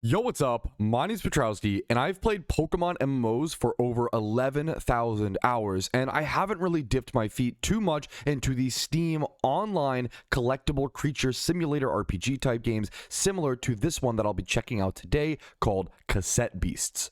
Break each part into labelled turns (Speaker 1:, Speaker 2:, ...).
Speaker 1: Yo, what's up? My name's Patrouski, and I've played Pokemon MMOs for over 11,000 hours, and I haven't really dipped my feet too much into the Steam online collectible creature simulator RPG type games similar to this one that I'll be checking out today called Cassette Beasts.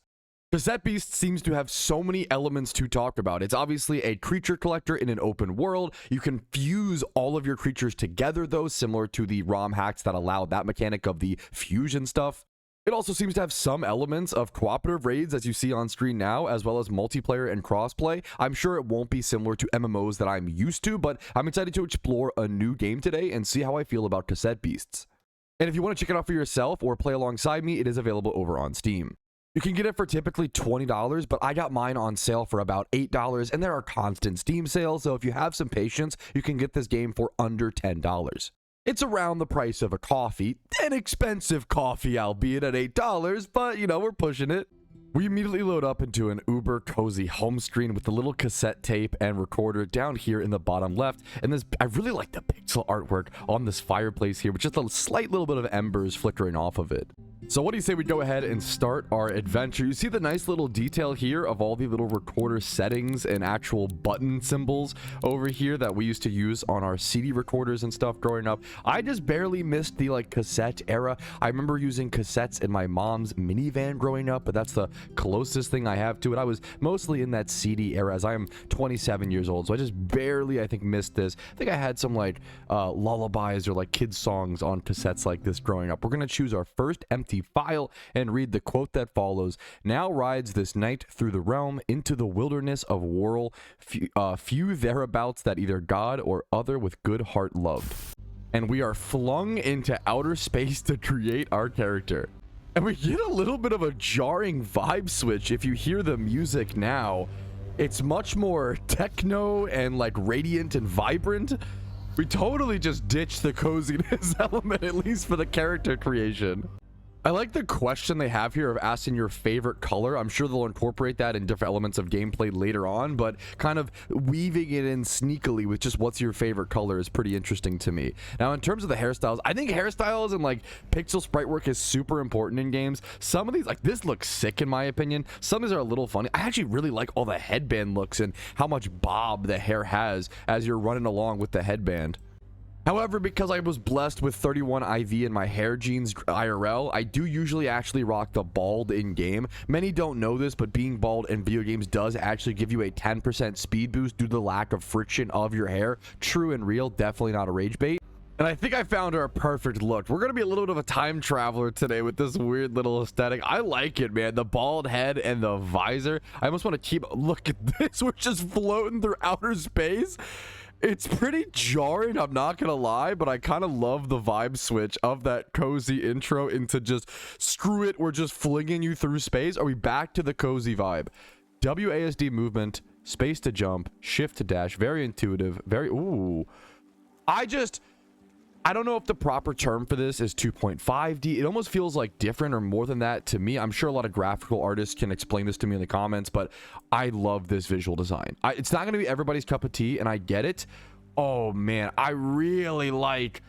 Speaker 1: Cassette Beasts seems to have so many elements to talk about. It's obviously a creature collector in an open world. You can fuse all of your creatures together, though, similar to the ROM hacks that allow that mechanic of the fusion stuff. It also seems to have some elements of cooperative raids, as you see on screen now, as well as multiplayer and crossplay. I'm sure it won't be similar to MMOs that I'm used to, but I'm excited to explore a new game today and see how I feel about Cassette Beasts. And if you want to check it out for yourself or play alongside me, it is available over on Steam. You can get it for typically $20, but I got mine on sale for about $8, and there are constant Steam sales, so if you have some patience, you can get this game for under $10. It's around the price of a coffee, an expensive coffee, albeit at $8, but you know, we're pushing it. We immediately load up into an uber cozy home screen with the little cassette tape and recorder down here in the bottom left. And this, I really like the pixel artwork on this fireplace here with just a slight little bit of embers flickering off of it. So what do you say we go ahead and start our adventure? You see the nice little detail here of all the little recorder settings and actual button symbols over here that we used to use on our CD recorders and stuff growing up. I just barely missed the cassette era. I remember using cassettes in my mom's minivan growing up, but that's the closest thing I have to it. I was mostly in that CD era as I am 27 years old, so I just barely, I think, missed this. I think I had some lullabies or kids songs on cassettes like this growing up. We're gonna choose our first empty file and read the quote that follows. Now rides this knight through the realm into the wilderness of whirl, few thereabouts that either God or other with good heart loved. And we are flung into outer space to create our character. And we get a little bit of a jarring vibe switch. If you hear the music now, it's much more techno and radiant and vibrant. We totally just ditched the coziness element, at least for the character creation. I like the question they have here of asking your favorite color. I'm sure they'll incorporate that in different elements of gameplay later on, but kind of weaving it in sneakily with just what's your favorite color is pretty interesting to me. Now, in terms of the hairstyles, I think hairstyles and pixel sprite work is super important in games. Some of these, this looks sick in my opinion. Some of these are a little funny. I actually really like all the headband looks and how much bob the hair has as you're running along with the headband. However, because I was blessed with 31 IV in my hair genes IRL, I do usually actually rock the bald in game. Many don't know this, but being bald in video games does actually give you a 10% speed boost due to the lack of friction of your hair. True and real, definitely not a rage bait. And I think I found our perfect look. We're going to be a little bit of a time traveler today with this weird little aesthetic. I like it, man. The bald head and the visor. I almost want to keep... Look at this. We're just floating through outer space. It's pretty jarring, I'm not gonna lie, but I kind of love the vibe switch of that cozy intro into just screw it, we're just flinging you through space. Are we back to the cozy vibe? WASD movement, space to jump, shift to dash, very intuitive, very ooh. I don't know if the proper term for this is 2.5D. It almost feels different or more than that to me. I'm sure a lot of graphical artists can explain this to me in the comments, but I love this visual design. It's not going to be everybody's cup of tea, and I get it. Oh, man, I really like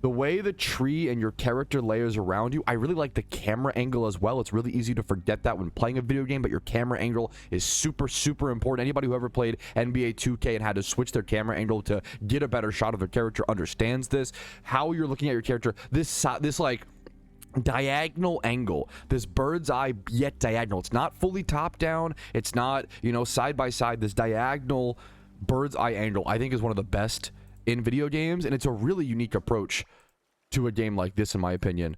Speaker 1: the way the tree and your character layers around you. I really like the camera angle as well. It's really easy to forget that when playing a video game, but your camera angle is super, super important. Anybody who ever played NBA 2K and had to switch their camera angle to get a better shot of their character understands this. How you're looking at your character, this diagonal angle, this bird's eye yet diagonal. It's not fully top down. It's not, side by side. This diagonal bird's eye angle, I think, is one of the best in video games, and it's a really unique approach to a game like this, in my opinion.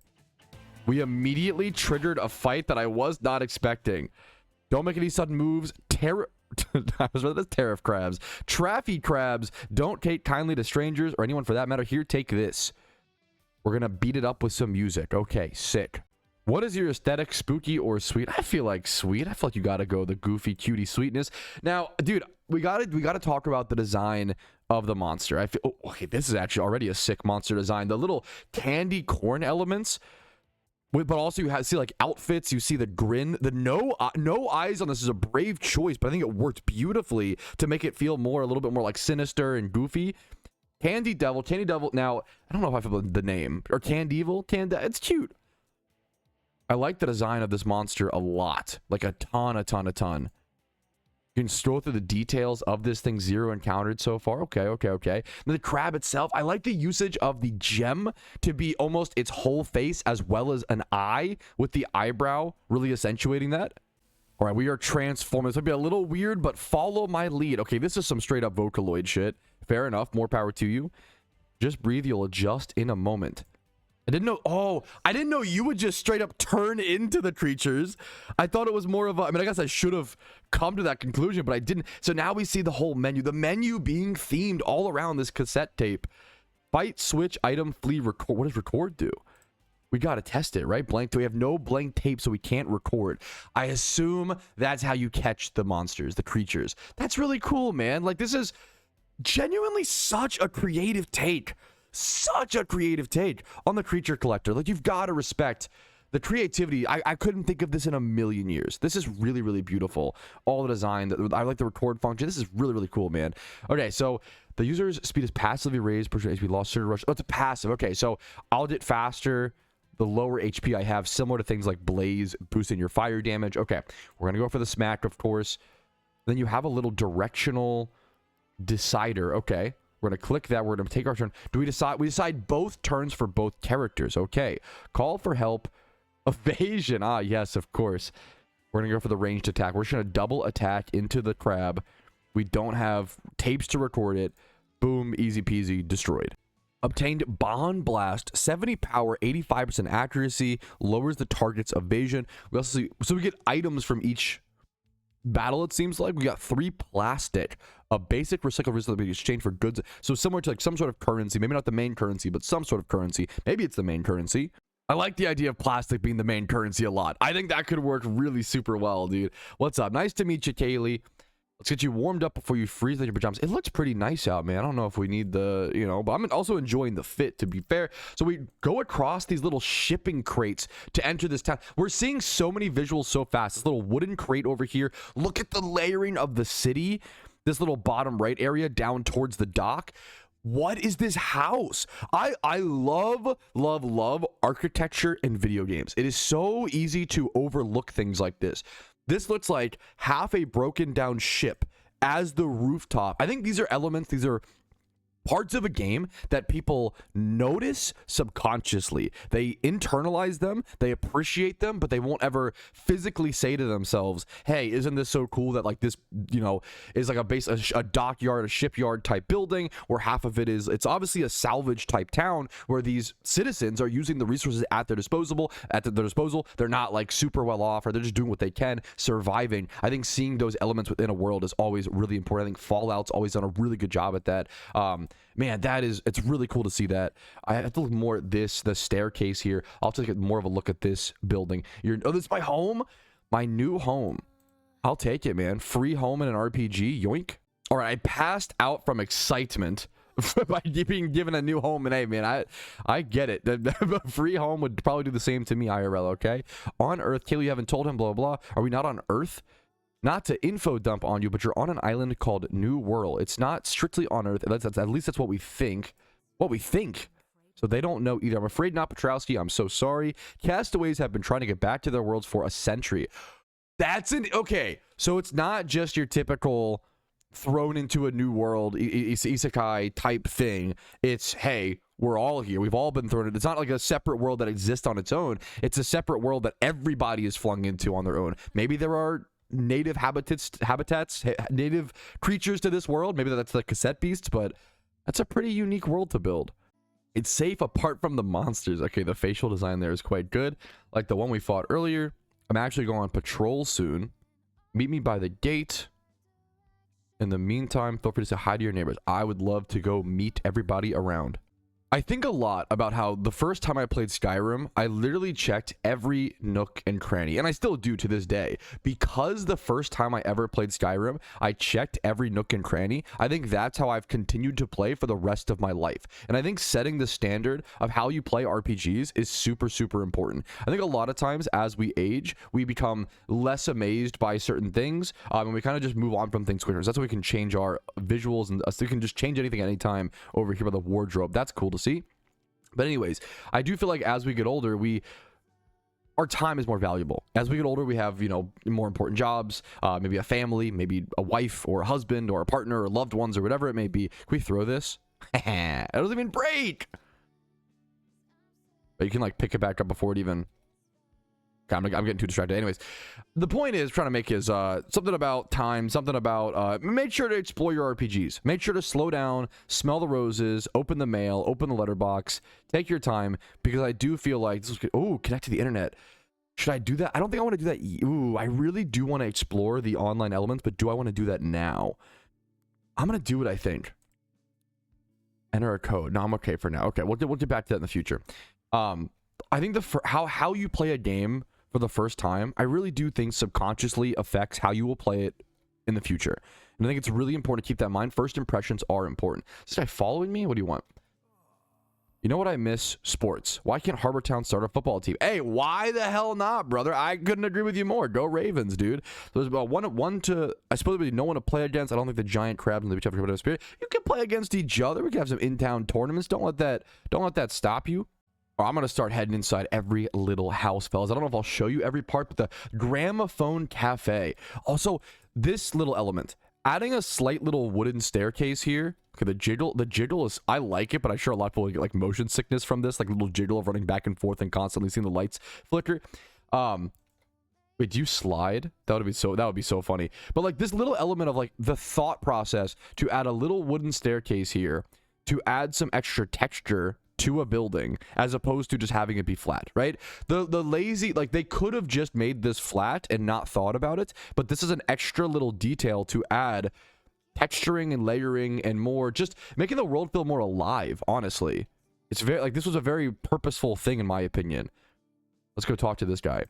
Speaker 1: We immediately triggered a fight that I was not expecting. Don't make any sudden moves. I was rather tariff crabs. Traffy crabs don't take kindly to strangers or anyone for that matter. Here, take this. We're gonna beat it up with some music. Okay, sick. What is your aesthetic, spooky or sweet? I feel like sweet. I feel like you gotta go the goofy, cutie sweetness. Now, dude, we gotta talk about the design of the monster. I feel, oh, okay, this is actually already a sick monster design. The little candy corn elements, but also you see outfits. You see the grin. The no eyes on this is a brave choice, but I think it worked beautifully to make it feel a little bit more sinister and goofy. Candy Devil. Now I don't know if I feel the name or Candevil. It's cute. I like the design of this monster a lot. Like a ton. You can scroll through the details of this thing. 0 encountered so far. Okay. Then the crab itself, I like the usage of the gem to be almost its whole face as well as an eye, with the eyebrow really accentuating that. All right, we are transforming. This might be a little weird, but follow my lead. Okay, this is some straight up Vocaloid shit. Fair enough. More power to you. Just breathe. You'll adjust in a moment. I didn't know. Oh, I didn't know you would just straight up turn into the creatures. I thought it was more of a, I mean, I guess I should have come to that conclusion, but I didn't. So now we see the whole menu, the menu being themed all around this cassette tape. Fight, switch, item, flee, record. What does record do? We got to test it, right? Blank. We have no blank tape, so we can't record. I assume that's how you catch the monsters, the creatures. That's really cool, man. Like, this is genuinely such a creative take. Such a creative take on the creature collector. Like, you've got to respect the creativity. I couldn't think of this in a million years. This is really, really beautiful. All the design. I like the record function. This is really, really cool, man. Okay, so the user's speed is passively raised. HP lost certain rush. Oh, it's a passive. Okay, so I'll get faster the lower HP I have, similar to things like Blaze, boosting your fire damage. Okay, we're going to go for the smack, of course. Then you have a little directional decider. Okay. We're going to click that. We're going to take our turn. Do we decide? We decide both turns for both characters. Okay. Call for help. Evasion. Ah, yes, of course. We're going to go for the ranged attack. We're just going to double attack into the crab. We don't have tapes to record it. Boom. Easy peasy. Destroyed. Obtained Bond Blast. 70 power, 85% accuracy. Lowers the target's evasion. We also see, so we get items from each battle, it seems like. We got 3 plastic, a basic recycled resource that we exchange for goods, so similar to like some sort of currency, maybe not the main currency, but some sort of currency. Maybe it's the main currency. I like the idea of plastic being the main currency a lot. I think that could work really super well, dude. What's up? Nice to meet you, Kaylee. Let's get you warmed up before you freeze in your pajamas. It looks pretty nice out, man. I don't know if we need the, you know, but I'm also enjoying the fit, to be fair. So we go across these little shipping crates to enter this town. We're seeing so many visuals so fast. This little wooden crate over here. Look at the layering of the city. This little bottom right area down towards the dock. What is this house? I love architecture in video games. It is so easy to overlook things like this. This looks like half a broken down ship as the rooftop. I think these are elements, these are parts of a game that people notice subconsciously. They internalize them, they appreciate them, but they won't ever physically say to themselves, hey, isn't this so cool that like this, you know, is like a dockyard, a shipyard type building where half of it is, it's obviously a salvage type town where these citizens are using the resources at their disposal. They're not like super well off, or they're just doing what they can, surviving. I think seeing those elements within a world is always really important. I think Fallout's always done a really good job at that. Man, it's really cool to see that. I have to look more at the staircase here. I'll take more of a look at this building. Oh, this is my home, my new home. I'll take it, man. Free home in an RPG, yoink. All right, I passed out from excitement by being given a new home, and hey, man, I get it. The free home would probably do the same to me, IRL. Okay, on Earth, Kaylee, you haven't told him, blah blah. Are we not on Earth? Not to info dump on you, but you're on an island called New World. It's not strictly on Earth. At least that's what we think. So they don't know either. I'm afraid not, Patrouski. I'm so sorry. Castaways have been trying to get back to their worlds for a century. Okay. So it's not just your typical thrown into a new world isekai type thing. It's, hey, we're all here. We've all been thrown in. It's not like a separate world that exists on its own. It's a separate world that everybody is flung into on their own. Maybe there are native habitats, native creatures to this world. Maybe that's the cassette beasts, but that's a pretty unique world to build. It's safe apart from the monsters. Okay, the facial design there is quite good, like the one we fought earlier. I'm actually going on patrol soon. Meet me by the gate. In the meantime, feel free to say hi to your neighbors. I would love to go meet everybody around. I think a lot about how the first time I played Skyrim, I literally checked every nook and cranny, and I still do to this day. Because the first time I ever played Skyrim, I checked every nook and cranny. I think that's how I've continued to play for the rest of my life. And I think setting the standard of how you play RPGs is super, super important. I think a lot of times as we age, we become less amazed by certain things, and we kind of just move on from things quicker. So that's why we can change our visuals, and we can just change anything at any time over here by the wardrobe. That's cool to see. But anyways, I do feel like as we get older, we our time is more valuable. As we get older, we have, you know, more important jobs, maybe a family, maybe a wife or a husband or a partner or loved ones or whatever it may be. Can we throw this? It doesn't even break. But you can like pick it back up before it even... I'm getting too distracted. Anyways, the point is trying to make is something about time, something about make sure to explore your RPGs. Make sure to slow down, smell the roses, open the mail, open the letterbox, take your time, because I do feel like this is good. Oh, connect to the internet. Should I do that? I don't think I want to do that. Ooh, I really do want to explore the online elements, but do I want to do that now? I'm gonna do it, I think. Enter a code. No, I'm okay for now. Okay, we'll get back to that in the future. I think how you play a game for the first time, I really do think subconsciously affects how you will play it in the future. And I think it's really important to keep that in mind. First impressions are important. Is this guy following me? What do you want? You know what I miss? Sports. Why can't Harbortown start a football team? Hey, why the hell not, brother? I couldn't agree with you more. Go Ravens, dude. There's about one to, I suppose there'd be no one to play against. I don't think the giant crabs and the beach have a spirit. You can play against each other. We can have some in-town tournaments. Don't let that stop you. I'm going to start heading inside every little house, fellas. I don't know if I'll show you every part, but the gramophone cafe. Also, this little element, adding a slight little wooden staircase here. Okay, the jiggle is, I like it, but I'm sure a lot of people get like motion sickness from this, like a little jiggle of running back and forth and constantly seeing the lights flicker. Wait, do you slide? That would be so funny. But like this little element of like the thought process to add a little wooden staircase here to add some extra texture to a building as opposed to just having it be flat, right? The lazy, like they could have just made this flat and not thought about it, but this is an extra little detail to add texturing and layering and more, just making the world feel more alive. Honestly, it's very like this was a very purposeful thing in my opinion. Let's go talk to this guy.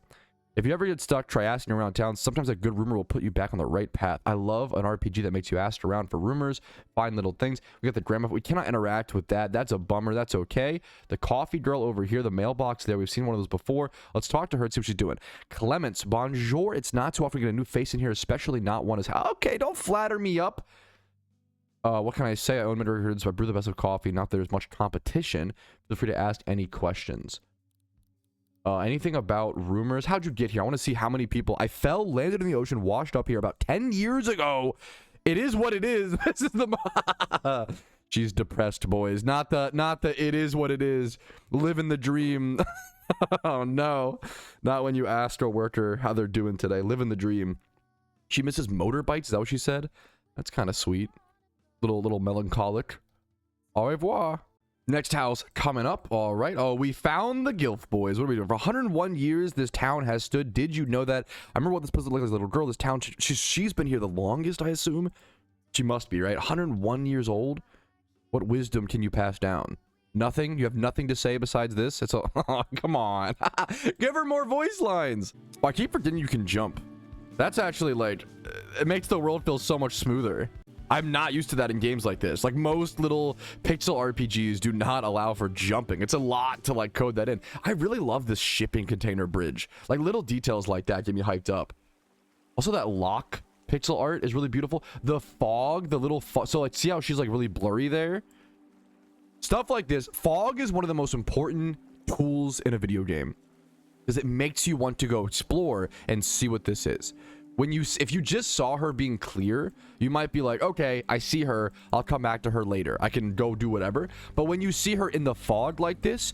Speaker 1: If you ever get stuck, try asking around town. Sometimes a good rumor will put you back on the right path. I love an RPG that makes you ask around for rumors, find little things. We got the gramophone. We cannot interact with that. That's a bummer. That's okay. The coffee girl over here, the mailbox there. We've seen one of those before. Let's talk to her and see what she's doing. Clements, bonjour. It's not too often to get a new face in here, especially not one as... Okay, don't flatter me up. What can I say? I own many records, so I brew the best of coffee. Not that there's much competition. Feel free to ask any questions. Anything about rumors? How'd you get here? I want to see how many people... I fell, landed in the ocean, washed up here about 10 years ago. It is what it is. This is the... She's depressed, boys. Not the it is what it is. Living the dream. Oh, no. Not when you asked a worker how they're doing today. Living the dream. She misses motorbikes? Is that what she said? That's kind of sweet. Little melancholic. Au revoir. Next house coming up. All right. Oh, we found the Gilf boys. What are we doing? For 101 years, this town has stood. Did you know that? I remember what this person looked like. This little girl. This town, she's been here the longest, I assume. She must be, right? 101 years old. What wisdom can you pass down? Nothing? You have nothing to say besides this? It's a... Oh, come on. Give her more voice lines. Oh, I keep forgetting you can jump. That's actually like... It makes the world feel so much smoother. I'm not used to that in games like this. Like most little pixel RPGs do not allow for jumping. It's a lot to like code that in. I really love this shipping container bridge. Like little details like that get me hyped up. Also that lock pixel art is really beautiful. The fog, the little fog. So like see how she's like really blurry there? Stuff like this. Fog is one of the most important tools in a video game because it makes you want to go explore and see what this is. If you just saw her being clear, you might be like, okay, I see her, I'll come back to her later, I can go do whatever. But when you see her in the fog like this,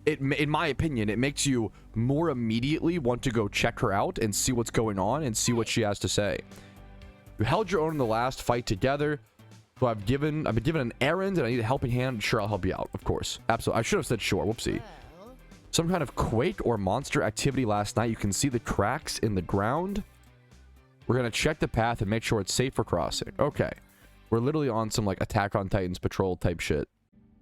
Speaker 1: in my opinion, it makes you more immediately want to go check her out and see what's going on and see what she has to say. You held your own in the last fight together, so I've been given an errand and I need a helping hand. Sure, I'll help you out, of course. Absolutely. I should have said sure. Whoopsie. Some kind of quake or monster activity last night. You can see the cracks in the ground. We're going to check the path and make sure it's safe for crossing. Okay. We're literally on some like Attack on Titans patrol type shit.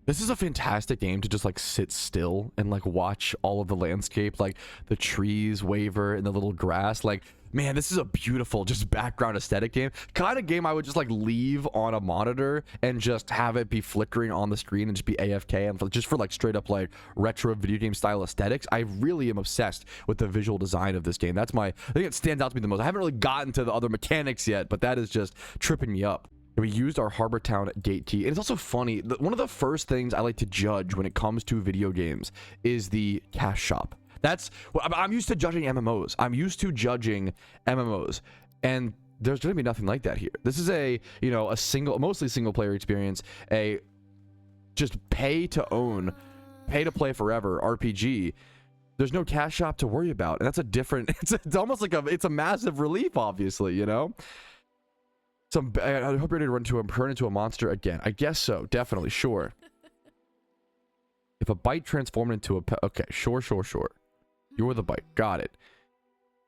Speaker 1: This is a fantastic game to just like sit still and like watch all of the landscape, like the trees waver and the little grass. Like, man, this is a beautiful just background aesthetic game. Kind of game I would just like leave on a monitor and just have it be flickering on the screen and just be AFK and just for like straight up like retro video game style aesthetics. I really am obsessed with the visual design of this game. I think it stands out to me the most. I haven't really gotten to the other mechanics yet, but that is just tripping me up. We used our Harbortown gate key. And it's also funny, one of the first things I like to judge when it comes to video games is the cash shop. That's I'm used to judging MMOs. I'm used to judging MMOs, and there's gonna be nothing like that here. This is a, you know, mostly single player experience, a just pay to own, pay to play forever RPG. There's no cash shop to worry about, and that's a different. It's almost like it's a massive relief, obviously, you know. I hope you're ready to turn into a monster again. I guess so. Definitely. Sure. If a bite transformed into a pet. Okay. Sure. You're the bite. Got it.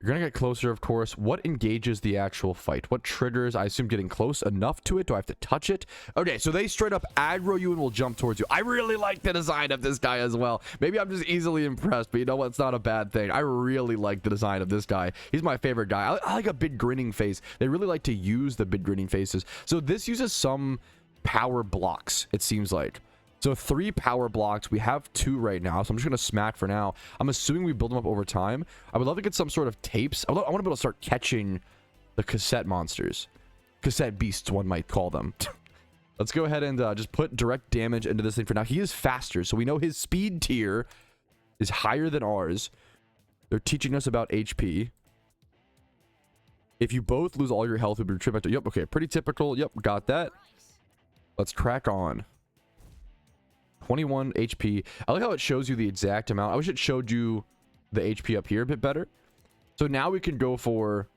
Speaker 1: You're going to get closer, of course. What engages the actual fight? What triggers? I assume getting close enough to it. Do I have to touch it? Okay, so they straight up aggro you and will jump towards you. I really like the design of this guy as well. Maybe I'm just easily impressed, but you know what? It's not a bad thing. I really like the design of this guy. He's my favorite guy. I like a big grinning face. They really like to use the big grinning faces. So this uses some power blocks, it seems like. So 3 power blocks. We have 2 right now, so I'm just going to smack for now. I'm assuming we build them up over time. I would love to get some sort of tapes. I want to be able to start catching the cassette monsters. Cassette beasts, one might call them. Let's go ahead and just put direct damage into this thing for now. He is faster, so we know his speed tier is higher than ours. They're teaching us about HP. If you both lose all your health, you'll be retrieved back to... Yep, okay, pretty typical. Yep, got that. Let's crack on. 21 HP. I like how it shows you the exact amount. I wish it showed you the HP up here a bit better. So now we can go for...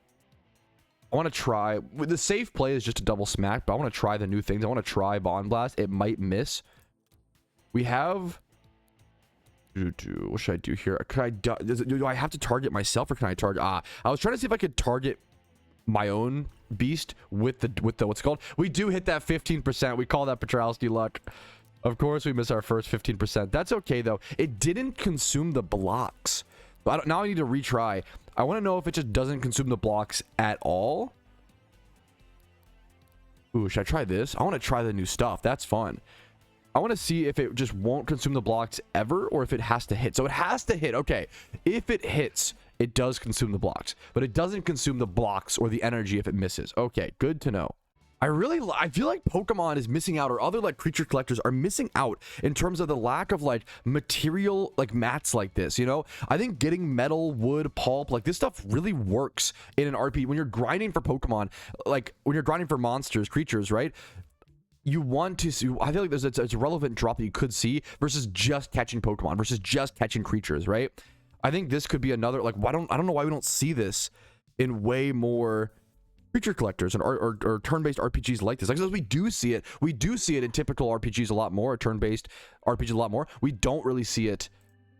Speaker 1: I want to try... The safe play is just a double smack, but I want to try the new things. I want to try Bond Blast. It might miss. We have... What should I do here? Do I have to target myself, or can I target... I was trying to see if I could target my own beast with the what's it called? We do hit that 15%. We call that Patrouski luck. Of course, we miss our first 15%. That's okay, though. It didn't consume the blocks. But now I need to retry. I want to know if it just doesn't consume the blocks at all. Ooh, should I try this? I want to try the new stuff. That's fun. I want to see if it just won't consume the blocks ever, or if it has to hit. So it has to hit. Okay. If it hits, it does consume the blocks. But it doesn't consume the blocks or the energy if it misses. Okay, good to know. I feel like Pokemon is missing out, or other like creature collectors are missing out in terms of the lack of like material, like mats like this, you know. I think getting metal, wood, pulp, like this stuff really works in an RPG when you're grinding for Pokemon, like when you're grinding for monsters, creatures, right? You want to see, I feel like it's a relevant drop that you could see versus just catching Pokemon, versus just catching creatures, right? I think this could be another, like, I don't know why we don't see this in way more creature collectors or turn-based RPGs like this. Like, we do see it. We do see it in typical RPGs a lot more, turn-based RPGs a lot more. We don't really see it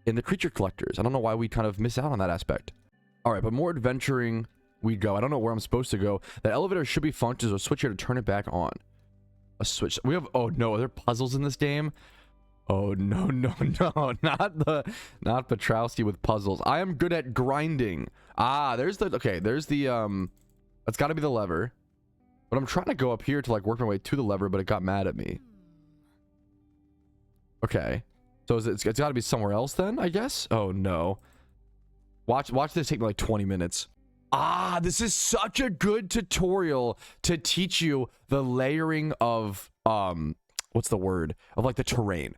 Speaker 1: in the creature collectors. I don't know why we kind of miss out on that aspect. All right, but more adventuring we go. I don't know where I'm supposed to go. That elevator should be functions. Or switch here to turn it back on. A switch. We have. Oh no, are there puzzles in this game? Oh no, not Patrouski with puzzles. I am good at grinding. There's the that's got to be the lever. But I'm trying to go up here to like work my way to the lever, but it got mad at me. Okay. So it's got to be somewhere else then, I guess? Oh no. Watch this take me like 20 minutes. This is such a good tutorial to teach you the layering of what's the word? Of like the terrain.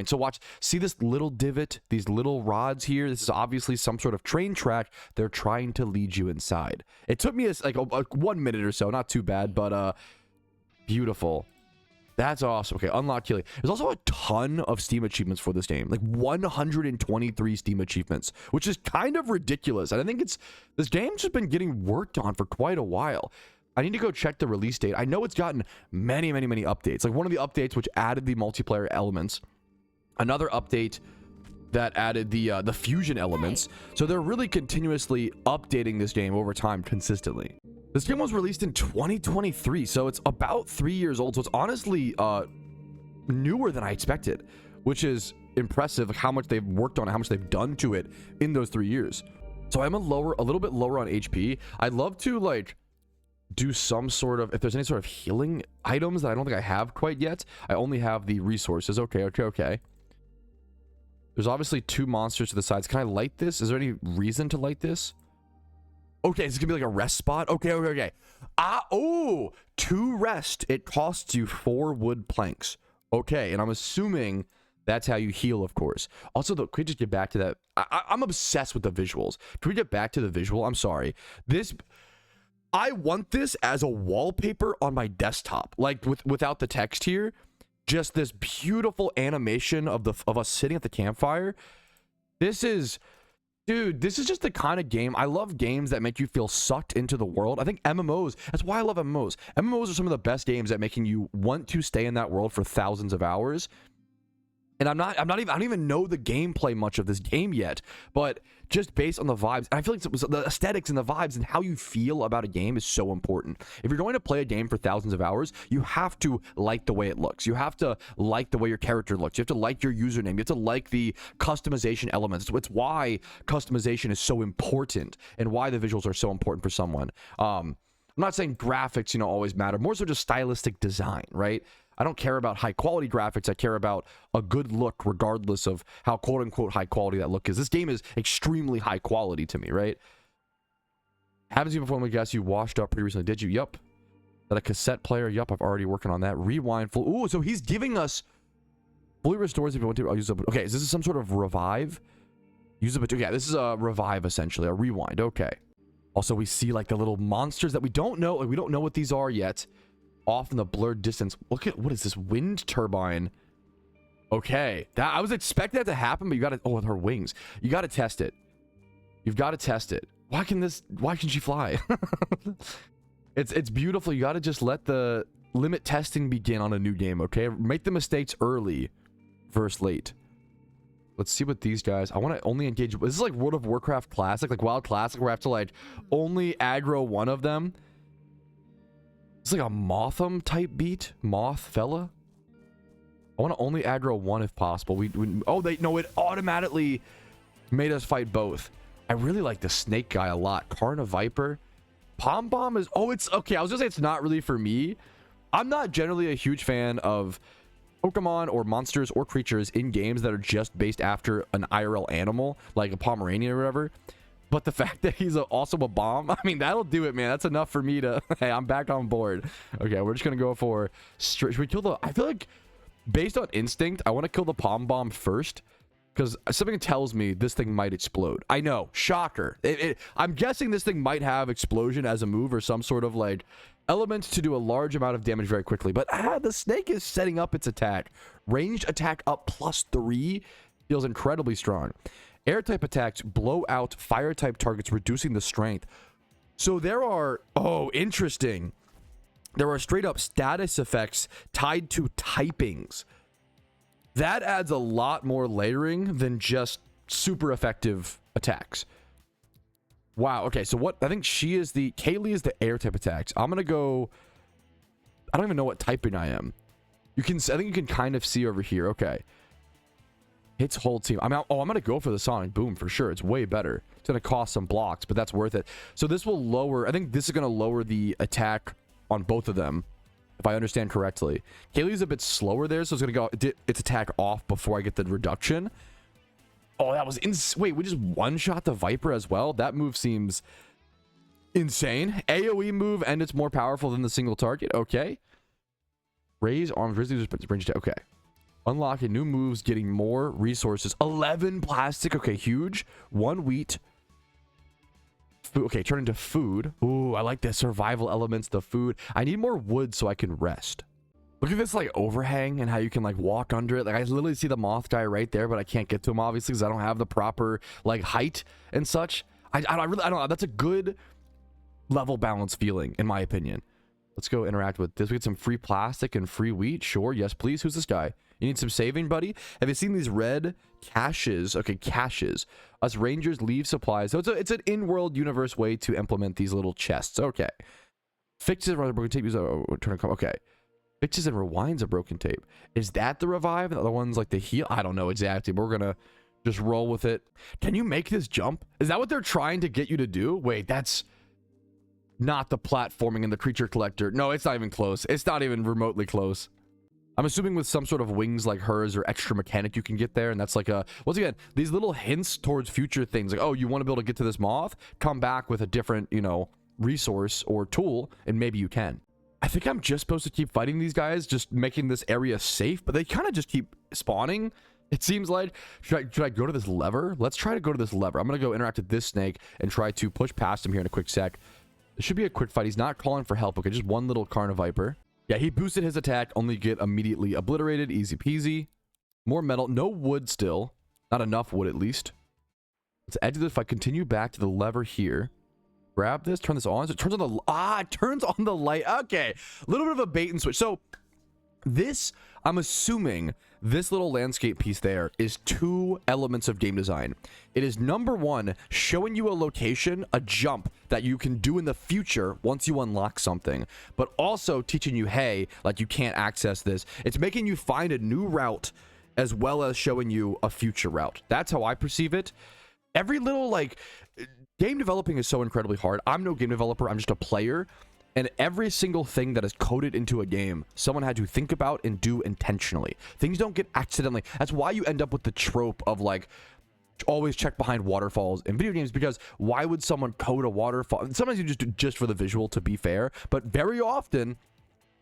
Speaker 1: So watch, see this little divot, these little rods here? This is obviously some sort of train track. They're trying to lead you inside. It took me like 1 minute or so, not too bad, but beautiful. That's awesome. Okay, unlock Keely. There's also a ton of Steam achievements for this game, like 123 Steam achievements, which is kind of ridiculous. And I think this game's just been getting worked on for quite a while. I need to go check the release date. I know it's gotten many updates. Like one of the updates which added the multiplayer elements, another update that added the fusion elements. So they're really continuously updating this game over time consistently. This game was released in 2023, so it's about 3 years old. So it's honestly newer than I expected, which is impressive how much they've worked on it, how much they've done to it in those 3 years. So I'm a little bit lower on HP. I'd love to like do some sort of, if there's any sort of healing items that I don't think I have quite yet. I only have the resources. Okay. There's obviously 2 monsters to the sides. Can I light this? Is there any reason to light this? Okay, it's gonna be like a rest spot. Okay. 2 rest. It costs you 4 wood planks. Okay, and I'm assuming That's how you heal, of course. Also, though, could we just get back to that? I'm obsessed with the visuals. Can we get back to the visual? I'm sorry. I want this as a wallpaper on my desktop, like without the text here. Just this beautiful animation of us sitting at the campfire. Dude, this is just the kind of game. I love games that make you feel sucked into the world. I think MMOs, that's why I love MMOs. MMOs are some of the best games at making you want to stay in that world for thousands of hours. And I don't even know the gameplay much of this game yet, but just based on the vibes, and I feel like the aesthetics and the vibes and how you feel about a game is so important. If you're going to play a game for thousands of hours, you have to like the way it looks. You have to like the way your character looks. You have to like your username. You have to like the customization elements. It's why customization is so important and why the visuals are so important for someone. I'm not saying graphics, always matter. More so just stylistic design, right? I don't care about high quality graphics. I care about a good look, regardless of how quote unquote high quality that look is. This game is extremely high quality to me, right? Haven't seen before. I guess you washed up pretty recently. Did you? Yup. That a cassette player? Yup. I've already working on that. Rewind full. Ooh, so he's giving us fully restores if you want to. I'll use up. Okay, is this some sort of revive? Use a bit. Yeah, this is a revive essentially, a rewind. Okay. Also, we see like the little monsters that we don't know. Like we don't know what these are yet. Off in the blurred distance. Look at, what is this, wind turbine? Okay, that I was expecting that to happen, but you gotta, with her wings, you gotta test it. You've got to test it. Why can she fly? It's beautiful. You gotta just let the limit testing begin on a new game. Okay, make the mistakes early versus late. Let's see what these guys, I want to only engage. This is like World of Warcraft Classic, like WoW Classic, where I have to like only aggro one of them. It's like a Motham type beat. Moth fella. I want to only aggro one if possible. It automatically made us fight both. I really like the snake guy a lot. Karna Viper. Pom Bomb is, it's okay. I was gonna say it's not really for me. I'm not generally a huge fan of Pokemon or monsters or creatures in games that are just based after an IRL animal, like a Pomeranian or whatever. But the fact that he's also a bomb, I mean, that'll do it, man. That's enough for me to, hey, I'm back on board. Okay, we're just going to go for, should we kill the, I feel like, based on instinct, I want to kill the Pom Bomb first. Because something tells me this thing might explode. I know, shocker. I'm guessing this thing might have explosion as a move or some sort of, like, element to do a large amount of damage very quickly. But the snake is setting up its attack. Ranged attack up +3 feels incredibly strong. Air type attacks blow out fire type targets, reducing the strength. So there are, interesting. There are straight up status effects tied to typings. That adds a lot more layering than just super effective attacks. Wow. Okay. So what? I think Kaylee is the air type attacks. I'm going to go. I don't even know what typing I am. I think you can kind of see over here. Okay. Hits whole team. I'm going to go for the Sonic Boom for sure. It's way better. It's going to cost some blocks, but that's worth it. So this will lower, I think this is going to lower the attack on both of them, if I understand correctly. Kaylee's a bit slower there, so it's going to go its attack off before I get the reduction. Oh, that was wait, we just one-shot the Viper as well? That move seems insane. AoE move, and it's more powerful than the single target. Okay. Raise arms, range. Okay. Unlocking new moves, getting more resources. 11 plastic. Okay, huge. 1 wheat. Food. Okay, turn into food. Ooh, I like the survival elements, the food. I need more wood so I can rest. Look at this like overhang and how you can like walk under it. Like I literally see the moth guy right there, but I can't get to him obviously because I don't have the proper like height and such. I don't know. That's a good level balance feeling in my opinion. Let's go interact with this. We get some free plastic and free wheat. Sure. Yes, please. Who's this guy? You need some saving, buddy? Have you seen these red caches? Okay, caches. Us rangers leave supplies. So it's an in-world universe way to implement these little chests. Okay. Fixes and broken tape. Okay. Fixes and rewinds a broken tape. Is that the revive? The other one's like the heal? I don't know exactly, but we're gonna just roll with it. Can you make this jump? Is that what they're trying to get you to do? Wait, that's not the platforming in the creature collector. No, it's not even close. It's not even remotely close. I'm assuming with some sort of wings like hers or extra mechanic you can get there, and that's like once again, these little hints towards future things, like, oh, you want to be able to get to this moth? Come back with a different, resource or tool, and maybe you can. I think I'm just supposed to keep fighting these guys, just making this area safe, but they kind of just keep spawning. It seems like, should I go to this lever? Let's try to go to this lever. I'm going to go interact with this snake and try to push past him here in a quick sec. This should be a quick fight. He's not calling for help. Okay, just one little Carniviper. Yeah, he boosted his attack, only get immediately obliterated. Easy peasy. More metal. No wood still. Not enough wood, at least. Let's edge this. If I continue back to the lever here, grab this, turn this on. So it turns on the... it turns on the light. Okay, a little bit of a bait and switch. So this, I'm assuming this little landscape piece there is 2 elements of game design. It is number 1, showing you a location, a jump that you can do in the future once you unlock something, but also teaching you, hey, like, you can't access this. It's making you find a new route as well as showing you a future route. That's how I perceive it. Every little, like, game developing is so incredibly hard. I'm no game developer. I'm just a player. And every single thing that is coded into a game, someone had to think about and do intentionally. Things don't get accidentally. That's why you end up with the trope of, like, always check behind waterfalls in video games, because why would someone code a waterfall? Sometimes you just do just for the visual, to be fair, but very often,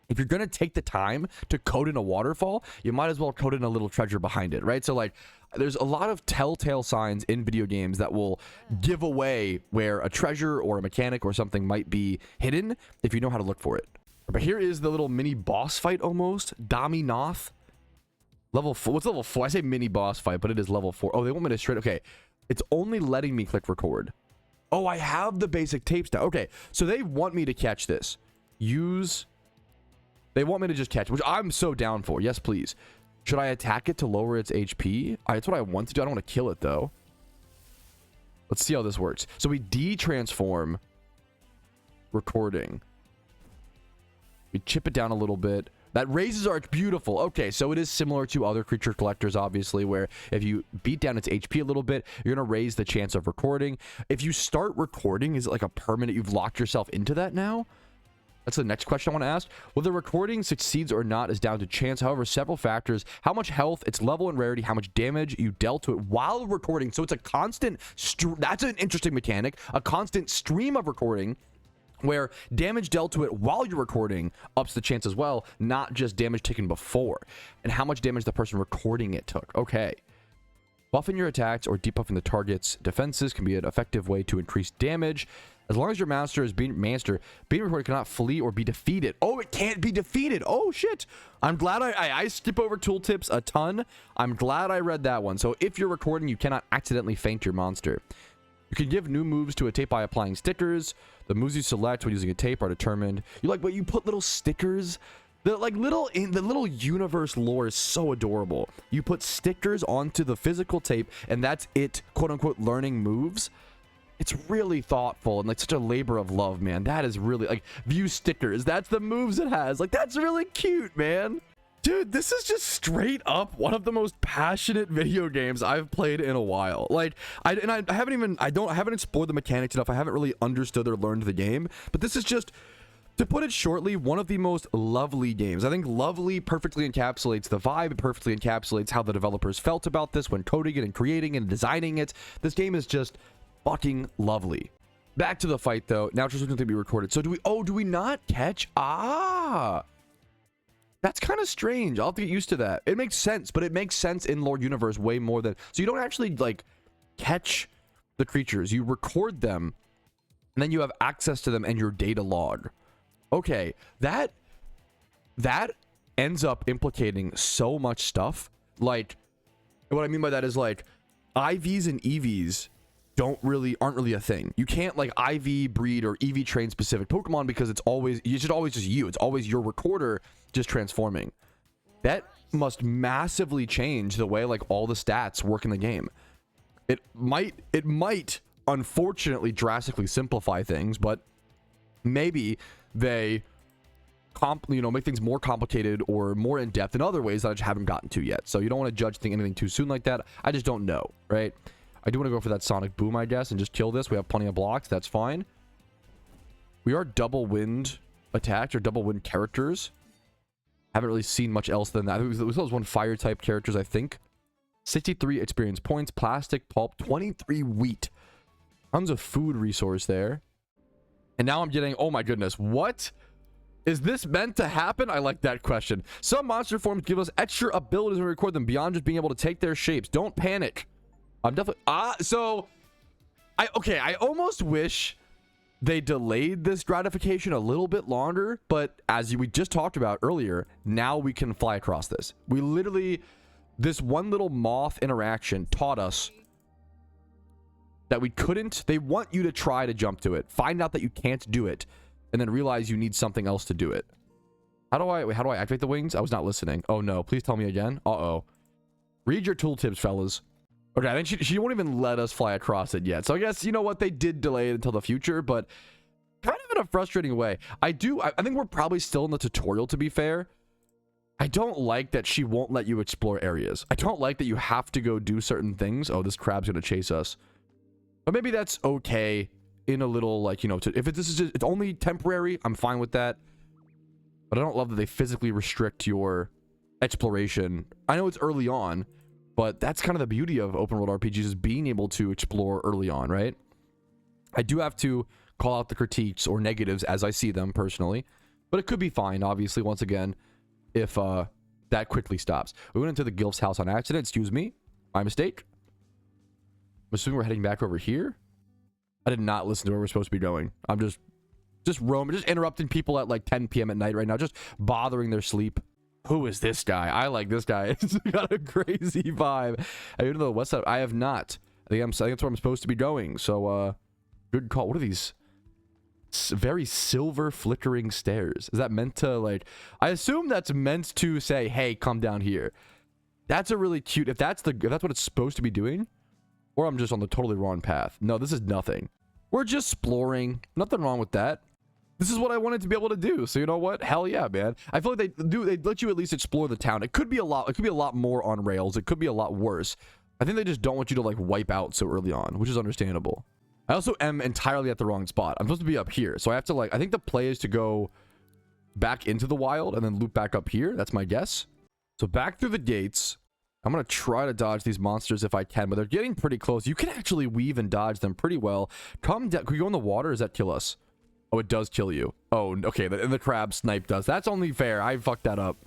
Speaker 1: if you're going to take the time to code in a waterfall, you might as well code in a little treasure behind it, right? So, like, there's a lot of telltale signs in video games that will give away where a treasure or a mechanic or something might be hidden if you know how to look for it. But here is the little mini boss fight almost. Dami Noth. Level 4. What's level 4? I say mini boss fight, but it is level 4. Oh, they want me to straight... Okay. It's only letting me click record. Oh, I have the basic tapes now. Okay. So they want me to catch this. Use... They want me to just catch, which I'm so down for. Yes, please. Should I attack it to lower its HP? That's what I want to do. I don't want to kill it, though. Let's see how this works. So we de-transform recording. We chip it down a little bit. That raises our... Beautiful. Okay, so it is similar to other creature collectors, obviously, where if you beat down its HP a little bit, you're going to raise the chance of recording. If you start recording, is it like a permanent... You've locked yourself into that now? That's the next question I want to ask. Whether recording succeeds or not is down to chance. However, several factors: how much health, its level and rarity, how much damage you dealt to it while recording. So it's a constant... That's an interesting mechanic. A constant stream of recording where damage dealt to it while you're recording ups the chance as well, not just damage taken before. And how much damage the person recording it took. Okay. Buffing your attacks or debuffing the target's defenses can be an effective way to increase damage. As long as your monster is being recorded cannot flee or be defeated. Oh, it can't be defeated. Oh, shit. I'm glad I skip over tooltips a ton. I'm glad I read that one. So if you're recording, you cannot accidentally feint your monster. You can give new moves to a tape by applying stickers. The moves you select when using a tape are determined. You like, but you put little stickers. The little universe lore is so adorable. You put stickers onto the physical tape, and that's it, quote unquote, learning moves. It's really thoughtful and like such a labor of love, man. That is really like view stickers. That's the moves it has. Like, that's really cute, man. Dude, this is just straight up one of the most passionate video games I've played in a while. Like, I haven't explored the mechanics enough. I haven't really understood or learned the game, but this is just, to put it shortly, one of the most lovely games. I think lovely perfectly encapsulates the vibe. It perfectly encapsulates how the developers felt about this when coding it and creating it and designing it. This game is just fucking lovely. Back to the fight, though. Now it's just going to be recorded. So do we not catch? That's kind of strange. I'll have to get used to that. It makes sense, but it makes sense in Lore Universe way more than... So you don't actually, like, catch the creatures. You record them, and then you have access to them and your data log. Okay, that ends up implicating so much stuff. Like, what I mean by that is, like, IVs and EVs aren't really a thing. You can't like IV breed or EV train specific Pokemon because it's always just you. It's always your recorder just transforming. That must massively change the way like all the stats work in the game. It might unfortunately drastically simplify things, but maybe they make things more complicated or more in depth in other ways that I just haven't gotten to yet. So you don't want to judge anything too soon like that. I just don't know, right? I do want to go for that Sonic Boom, I guess, and just kill this. We have plenty of blocks. That's fine. We are double wind attacked or double wind characters. Haven't really seen much else than that. It was those one fire type characters, I think. 63 experience points, plastic pulp, 23 wheat. Tons of food resource there. And now I'm getting, oh my goodness, what? Is this meant to happen? I like that question. Some monster forms give us extra abilities when we record them beyond just being able to take their shapes. Don't panic. I'm definitely... I almost wish they delayed this gratification a little bit longer, but as we just talked about earlier, now we can fly across this. We literally... This one little moth interaction taught us that we couldn't. They want you to try to jump to it, find out that you can't do it, and then realize you need something else to do it. How do I activate the wings? I was not listening. Oh no, please tell me again. Uh-oh. Read your tooltips, fellas. Okay, I think she won't even let us fly across it yet. So I guess, you know what, they did delay it until the future, but kind of in a frustrating way. I think we're probably still in the tutorial, to be fair. I don't like that she won't let you explore areas. I don't like that you have to go do certain things. Oh, this crab's gonna chase us. But maybe that's okay in a little, like, you know, if it's only temporary, I'm fine with that. But I don't love that they physically restrict your exploration. I know it's early on, but that's kind of the beauty of open world RPGs, is being able to explore early on, right? I do have to call out the critiques or negatives as I see them personally, but it could be fine, obviously, once again, if that quickly stops. We went into the Gilf's house on accident. Excuse me. My mistake. I'm assuming we're heading back over here. I did not listen to where we're supposed to be going. I'm just roaming, just interrupting people at like 10 p.m. at night right now, just bothering their sleep. Who is this guy? I like this guy. It's got a crazy vibe. Have you been to the west side? I have not. I think that's where I'm supposed to be going. So, good call. What are these? Very silver flickering stairs. Is that meant to, like, I assume that's meant to say, hey, come down here. That's a really cute, if that's what it's supposed to be doing, or I'm just on the totally wrong path. No, this is nothing. We're just exploring. Nothing wrong with that. This is what I wanted to be able to do. So you know what? Hell yeah, man. I feel like they let you at least explore the town. It could be a lot more on rails. It could be a lot worse. I think they just don't want you to like wipe out so early on, which is understandable. I also am entirely at the wrong spot. I'm supposed to be up here. So I have to, like, I think the play is to go back into the wild and then loop back up here. That's my guess. So back through the gates. I'm going to try to dodge these monsters if I can, but they're getting pretty close. You can actually weave and dodge them pretty well. Come down. Can we go in the water or does that kill us? Oh, it does kill you. Oh, okay. And the crab sniped us. That's only fair. I fucked that up.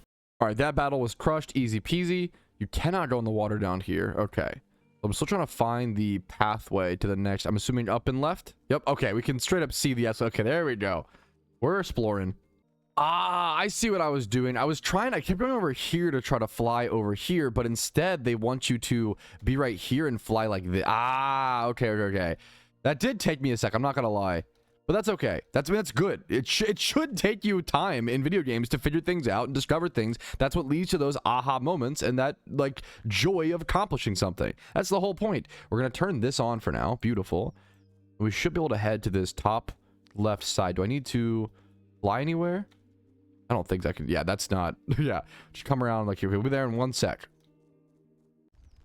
Speaker 1: All right. That battle was crushed. Easy peasy. You cannot go in the water down here. Okay. I'm still trying to find the pathway to the next. I'm assuming up and left. Yep. Okay. We can straight up see the S. Okay. There we go. We're exploring. Ah, I see what I was doing. I kept going over here to try to fly over here, but instead they want you to be right here and fly like this. Ah, okay. That did take me a sec. I'm not going to lie. But that's okay. That's good. It should take you time in video games to figure things out and discover things. That's what leads to those aha moments and that, like, joy of accomplishing something. That's the whole point. We're going to turn this on for now. Beautiful. We should be able to head to this top left side. Do I need to fly anywhere? I don't think I can. Yeah, that's not. Yeah. Just come around like here. We'll be there in 1 sec.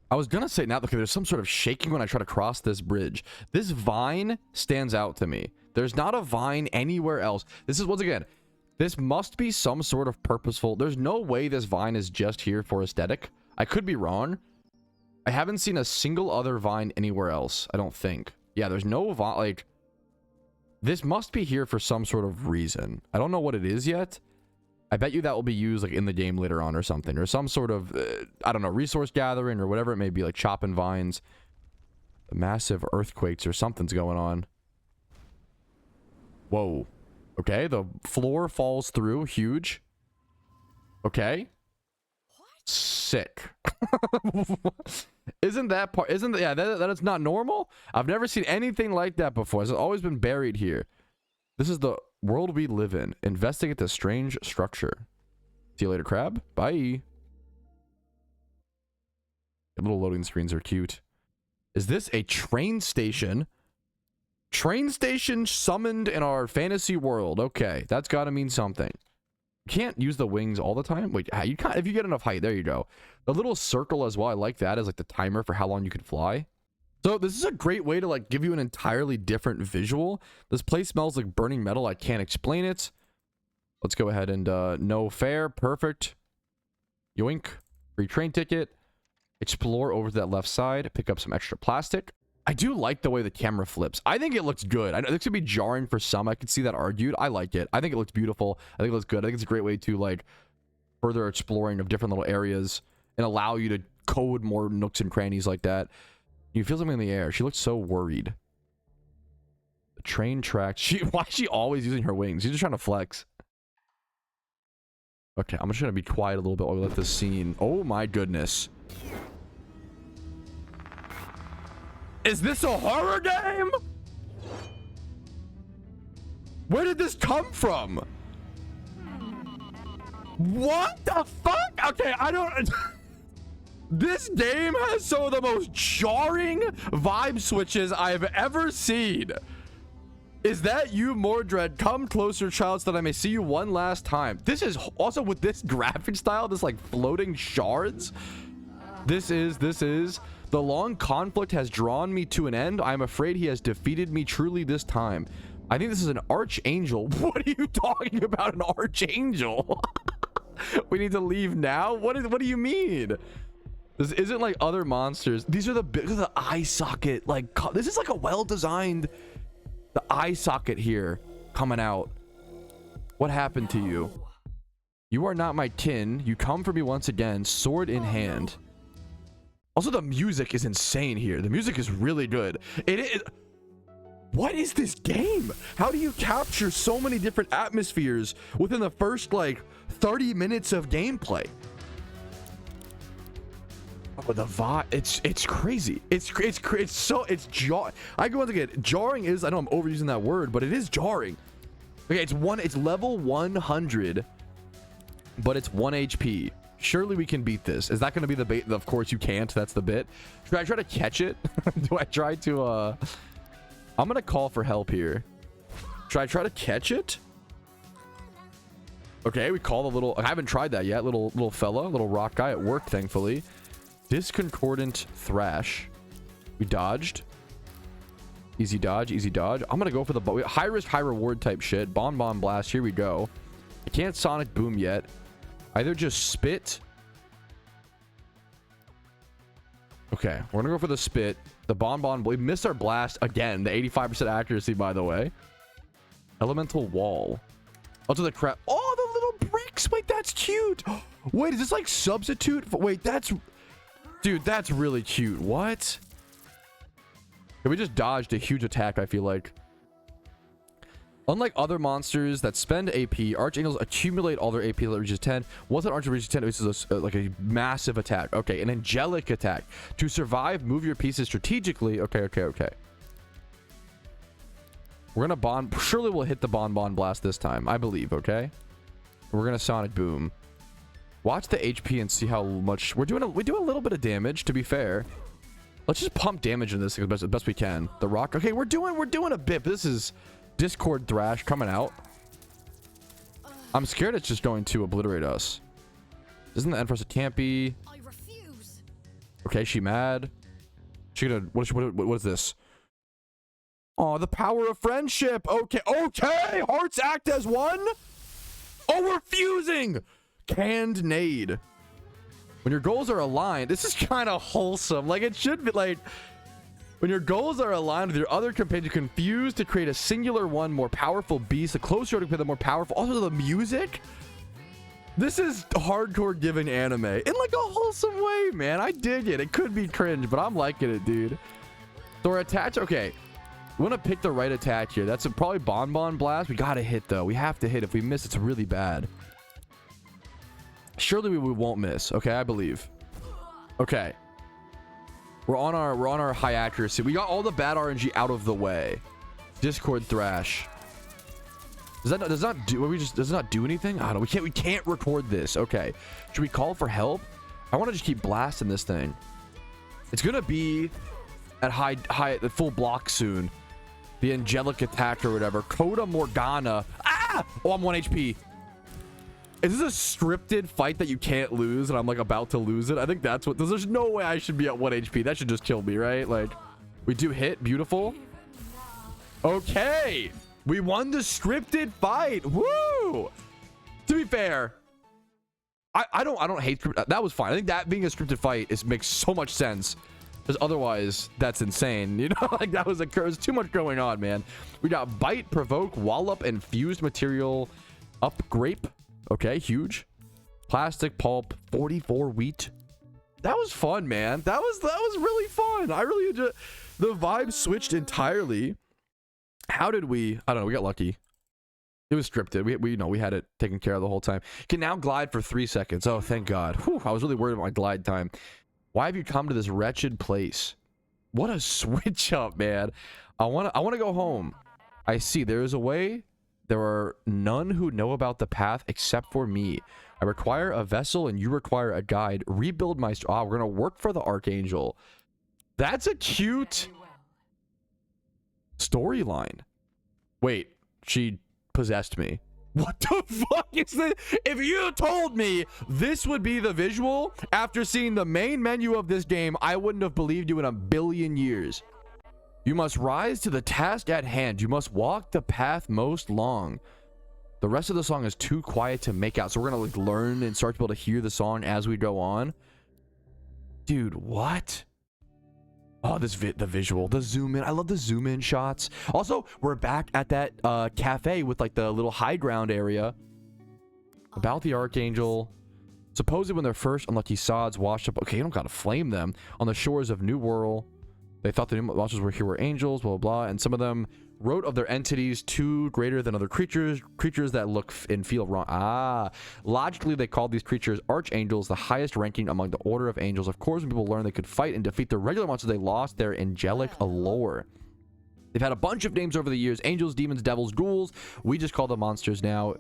Speaker 1: I was going to say now, okay, there's some sort of shaking when I try to cross this bridge. This vine stands out to me. There's not a vine anywhere else. This is, once again, this must be some sort of purposeful. There's no way this vine is just here for aesthetic. I could be wrong. I haven't seen a single other vine anywhere else, I don't think. Yeah, there's no vine. Like, this must be here for some sort of reason. I don't know what it is yet. I bet you that will be used like in the game later on or something. Or some sort of, I don't know, resource gathering or whatever it may be, like chopping vines. Massive earthquakes or something's going on. Whoa. Okay, the floor falls through. Huge. Okay. Sick. Isn't that part? Yeah, that is not normal? I've never seen anything like that before. It's always been buried here. This is the world we live in. Investigate the strange structure. See you later, crab. Bye. The little loading screens are cute. Is this a train station? Train station summoned in our fantasy world. Okay, that's got to mean something. You can't use the wings all the time. Wait, you can't, if you get enough height. There you go. The little circle as well. I like that as like the timer for how long you could fly. So this is a great way to like give you an entirely different visual. This place smells like burning metal. I can't explain it. Let's go ahead and no fare. Perfect. Yoink. Free train ticket. Explore over to that left side. Pick up some extra plastic. I do like the way the camera flips. I think it looks good. I know it's gonna be jarring for some. I could see that argued. I like it. I think it looks beautiful. I think it looks good. I think it's a great way to like further exploring of different little areas and allow you to code more nooks and crannies like that. You feel something in the air. She looks so worried. The train tracks. Why is she always using her wings? She's just trying to flex. Okay, I'm just gonna be quiet a little bit while we let this scene. Oh my goodness. Is this a horror game? Where did this come from? What the fuck? Okay, I don't... This game has some of the most jarring vibe switches I've ever seen. Is that you, Mordred? Come closer, child, so that I may see you one last time. This is also with this graphic style, this like floating shards. This is... The long conflict has drawn me to an end. I am afraid he has defeated me truly this time. I think this is an archangel. What are you talking about, an archangel? We need to leave now? What do you mean? This isn't like other monsters. These are the eye socket. Like, this is like a well-designed... The eye socket here coming out. What happened to you? You are not my kin. You come for me once again, sword in hand. Also, the music is insane here. The music is really good. It is... What is this game? How do you capture so many different atmospheres within the first, like, 30 minutes of gameplay? Oh, the vibe... It's crazy. It's jarring. I go once again. Jarring is... I know I'm overusing that word, but it is jarring. Okay, it's level 100, but it's 1 HP. Surely we can beat this. Is that going to be the bait? Of course you can't. That's the bit. Should I try to catch it? Do I try to I'm going to call for help here. Should I try to catch it? Okay, we call the little... I haven't tried that yet. Little fella, little rock guy. It worked, thankfully. Disconcordant Thrash. We dodged. Easy dodge, easy dodge. I'm going to go for the high risk, high reward type shit. Bomb blast. Here we go. I can't Sonic Boom yet. Either just spit. Okay, we're gonna go for the spit. The bonbon. We missed our blast again. The 85% accuracy, by the way. Elemental wall. Also the crap. Oh, the little bricks. Wait, that's cute. Wait, is this like substitute? Wait, that's... Dude, that's really cute. What? We just dodged a huge attack, I feel like. Unlike other monsters that spend AP, Archangels accumulate all their AP that reaches 10. Once an Archer reaches 10, it is like a massive attack. Okay, an angelic attack. To survive, move your pieces strategically. Okay. We're gonna bond. Surely we'll hit the bonbon blast this time, I believe. Okay. We're gonna Sonic Boom. Watch the HP and see how much we do a little bit of damage. To be fair, let's just pump damage in this thing the best we can. The rock. Okay, we're doing a bit. But this is Discord Thrash coming out. I'm scared it's just going to obliterate us. Isn't the end for us? It can't be.
Speaker 2: I refuse.
Speaker 1: Okay, she mad. She gonna what is this? Oh, the power of friendship. Okay. Hearts act as one. Oh, we're fusing. Canned nade. When your goals are aligned, this is kind of wholesome. Like it should be like. When your goals are aligned with your other companion, you can fuse to create a singular one more powerful beast. The closer you are to the more powerful. Also, the music. This is hardcore giving anime in like a wholesome way, man. I dig it. It could be cringe, but I'm liking it, dude. So our attach. Okay, we want to pick the right attack here. That's probably bonbon blast. We gotta hit though. We have to hit. If we miss, it's really bad. Surely we won't miss. Okay, I believe. Okay. We're on our high accuracy. We got all the bad RNG out of the way. Discord Thrash. Does it not do anything? I don't know. We can't record this. Okay. Should we call for help? I want to just keep blasting this thing. It's gonna be at at full block soon. The angelic attack or whatever. Coda Morgana. Ah! Oh, I'm 1 HP. Is this a scripted fight that you can't lose and I'm like about to lose it? I think that's what... There's no way I should be at 1 HP. That should just kill me, right? Like, we do hit. Beautiful. Okay. We won the scripted fight. Woo! To be fair, I don't hate... That was fine. I think that being a scripted fight makes so much sense. Because otherwise, that's insane. You know, like that was there's too much going on, man. We got Bite, Provoke, Wallop, and Fused Material Up Grape. Okay, huge. Plastic Pulp, 44 Wheat. That was fun, man. That was really fun. I really enjoyed. The vibe switched entirely. How did we? I don't know. We got lucky. It was scripted. We you know, we had it taken care of the whole time. You can now glide for 3 seconds. Oh, thank God. Whew, I was really worried about my glide time. Why have you come to this wretched place? What a switch up, man. I want to go home. I see. There is a way. There are none who know about the path except for me. I require a vessel and you require a guide. Rebuild my... we're going to work for the Archangel. That's a cute storyline. Wait, she possessed me. What the fuck is this? If you told me this would be the visual after seeing the main menu of this game, I wouldn't have believed you in a billion years. You must rise to the task at hand. You must walk the path most long. The rest of the song is too quiet to make out, so we're gonna like learn and start to be able to hear the song as we go on. Dude, what? Oh, the visual, the zoom in. I love the zoom in shots. Also, we're back at that cafe with like the little high ground area. About the Archangel. Supposedly when their first unlucky sods washed up. Okay, you don't gotta flame them. On the shores of New World. They thought the new monsters were here were angels, blah, blah, blah. And some of them wrote of their entities too greater than other creatures that look and feel wrong. Ah, logically, they called these creatures archangels, the highest ranking among the order of angels. Of course, when people learned they could fight and defeat the regular monsters, they lost their angelic allure. They've had a bunch of names over the years. Angels, demons, devils, ghouls. We just call them monsters now.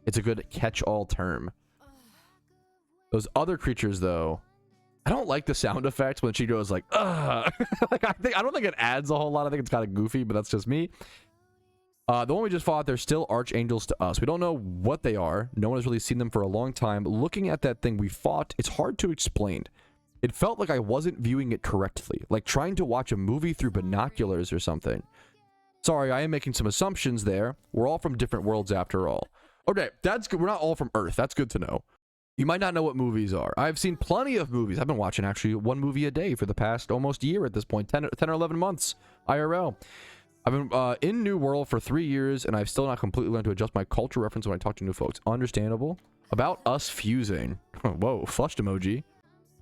Speaker 1: It's a good catch-all term. Those other creatures, though... I don't like the sound effects when she goes like, ugh. Like, I don't think it adds a whole lot. I think it's kind of goofy, but that's just me. The one we just fought, they're still archangels to us. We don't know what they are. No one has really seen them for a long time. Looking at that thing we fought, it's hard to explain. It felt like I wasn't viewing it correctly, like trying to watch a movie through binoculars or something. Sorry, I am making some assumptions there. We're all from different worlds after all. Okay, that's good. We're not all from Earth. That's good to know. You might not know what movies are. I've seen plenty of movies. I've been watching actually one movie a day for the past almost year at this point, 10 or 11 months IRL. I've been in New World for 3 years, and I've still not completely learned to adjust my culture reference when I talk to new folks. Understandable. About us fusing. Whoa, flushed emoji.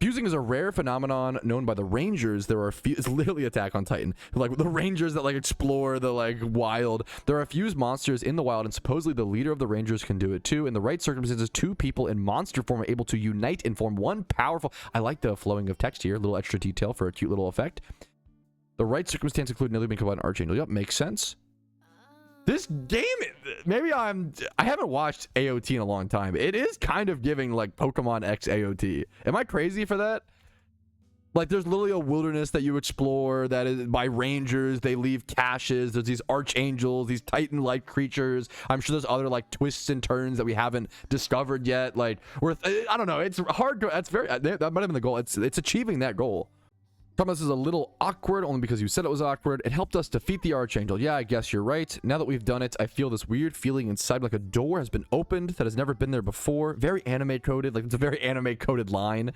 Speaker 1: Fusing is a rare phenomenon known by the Rangers. There are it's literally Attack on Titan. Like the Rangers that like explore the like wild. There are fused monsters in the wild, and supposedly the leader of the Rangers can do it too. In the right circumstances, 2 people in monster form are able to unite and form one powerful... I like the flowing of text here. A little extra detail for a cute little effect. The right circumstances include nearly being combined an Archangel. Yep, makes sense. This game, maybe I haven't watched AOT in a long time. It is kind of giving like Pokemon X AOT. Am I crazy for that? Like there's literally a wilderness that you explore that is by rangers. They leave caches. There's these archangels, these titan-like creatures. I'm sure there's other like twists and turns that we haven't discovered yet. Like I don't know. It's hard to, that's very, that might have been the goal. It's achieving that goal. Thomas is a little awkward only because you said it was awkward. It helped us defeat the Archangel. Yeah, I guess you're right. Now that we've done it, I feel this weird feeling inside like a door has been opened that has never been there before. Very anime coded. Like it's a very anime coded line.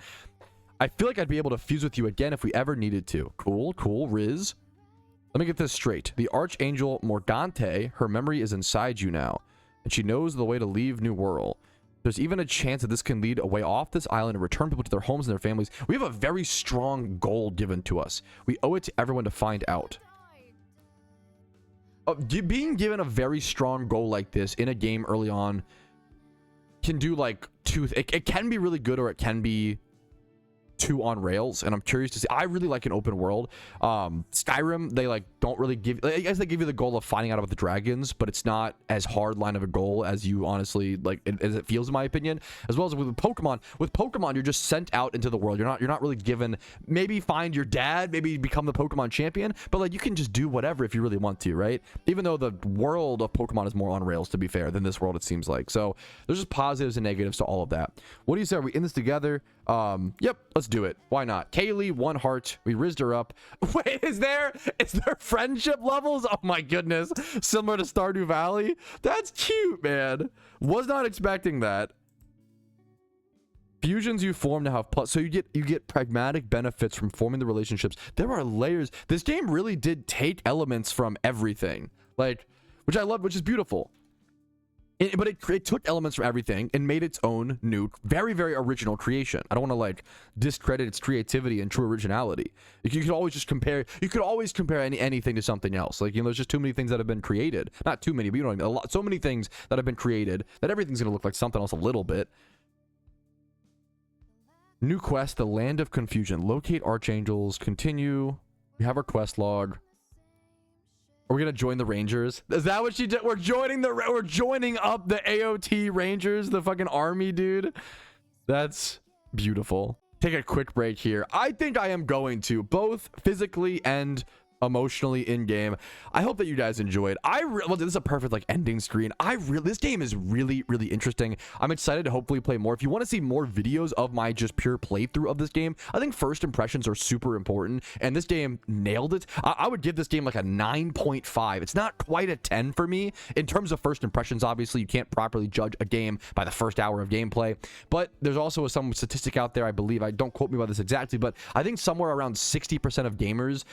Speaker 1: I feel like I'd be able to fuse with you again if we ever needed to. Cool, cool, Riz. Let me get this straight. The Archangel Morgante, her memory is inside you now, and she knows the way to leave New World. There's even a chance that this can lead a way off this island and return people to their homes and their families. We have a very strong goal given to us. We owe it to everyone to find out. Being given a very strong goal like this in a game early on can do like it can be really good or it can be too on rails, and I'm curious to see. I really like an open world. Skyrim, they like don't really give, I guess they give you the goal of finding out about the dragons, but it's not as hard line of a goal as you honestly like as it feels, in my opinion. As well as with Pokemon, you're just sent out into the world. You're not really given, maybe find your dad, maybe become the Pokemon champion, but like you can just do whatever if you really want to, right? Even though the world of Pokemon is more on rails, to be fair, than this world, it seems like. So there's just positives and negatives to all of that. What do you say? Are we in this together? Yep, let's do it. Why not? Kaylee, 1 heart. We rizzed her up. Wait, is there friendship levels? Oh my goodness. Similar to Stardew Valley? That's cute, man. Was not expecting that. Fusions you form to have plus, so you get pragmatic benefits from forming the relationships. There are layers. This game really did take elements from everything, like, which I love, which is beautiful. But it took elements from everything and made its own new, very, very original creation. I don't want to like discredit its creativity and true originality. You could always just compare. You could always compare anything to something else. Like, you know, there's just too many things that have been created. Not too many, but you know what I mean. A lot, so many things that have been created that everything's gonna look like something else a little bit. New quest, the Land of Confusion. Locate archangels. Continue. We have our quest log. Are we gonna join the Rangers? Is that what she did? We're joining up the AOT Rangers, the fucking army, dude. That's beautiful. Take a quick break here. I think I am going to, both physically and emotionally in game. I hope that you guys enjoyed. Well, this is a perfect like ending screen. This game is really, really interesting. I'm excited to hopefully play more. If you want to see more videos of my just pure playthrough of this game, I think first impressions are super important, and this game nailed it. I would give this game like a 9.5. It's not quite a 10 for me in terms of first impressions. Obviously, you can't properly judge a game by the first hour of gameplay, but there's also some statistic out there, I believe, I don't quote me about this exactly, but I think somewhere around 60% of gamers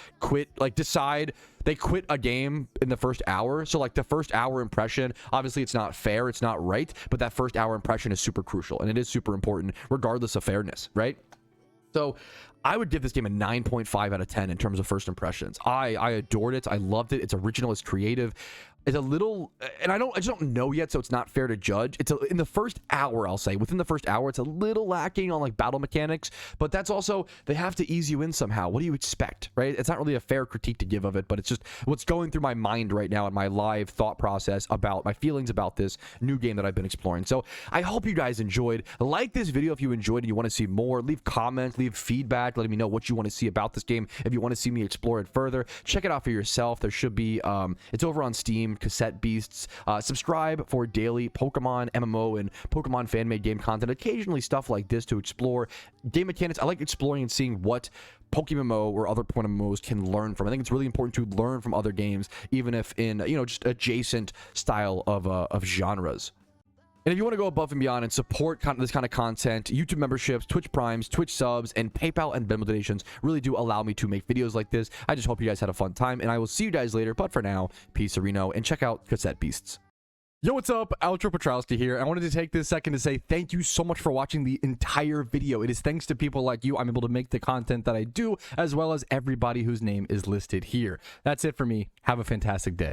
Speaker 1: decide they quit a game in the first hour. So like the first hour impression, obviously it's not fair, it's not right, but that first hour impression is super crucial, and it is super important regardless of fairness, right? So I would give this game a 9.5 out of 10 in terms of first impressions. I adored it. I loved it. It's original, it's creative. It's a little, and I just don't know yet, so it's not fair to judge. In the first hour, I'll say, within the first hour, it's a little lacking on like battle mechanics, but that's also, they have to ease you in somehow. What do you expect, right? It's not really a fair critique to give of it, but it's just what's going through my mind right now and my live thought process about my feelings about this new game that I've been exploring. So I hope you guys enjoyed. Like this video if you enjoyed and you want to see more. Leave comments, leave feedback, letting me know what you want to see about this game. If you want to see me explore it further, check it out for yourself. There should be, it's over on Steam, Cassette Beasts. Subscribe for daily Pokemon MMO and Pokemon fan-made game content, occasionally stuff like this to explore game mechanics. I like exploring and seeing what PokeMMO or other PokeMMOs can learn from. I think it's really important to learn from other games, even if in, you know, just adjacent style of genres. And if you want to go above and beyond and support this kind of content, YouTube memberships, Twitch Primes, Twitch subs, and PayPal and Venmo donations really do allow me to make videos like this. I just hope you guys had a fun time, and I will see you guys later. But for now, peace, Reno, and check out Cassette Beasts. Yo, what's up? Outro Patrouski here. I wanted to take this second to say thank you so much for watching the entire video. It is thanks to people like you I'm able to make the content that I do, as well as everybody whose name is listed here. That's it for me. Have a fantastic day.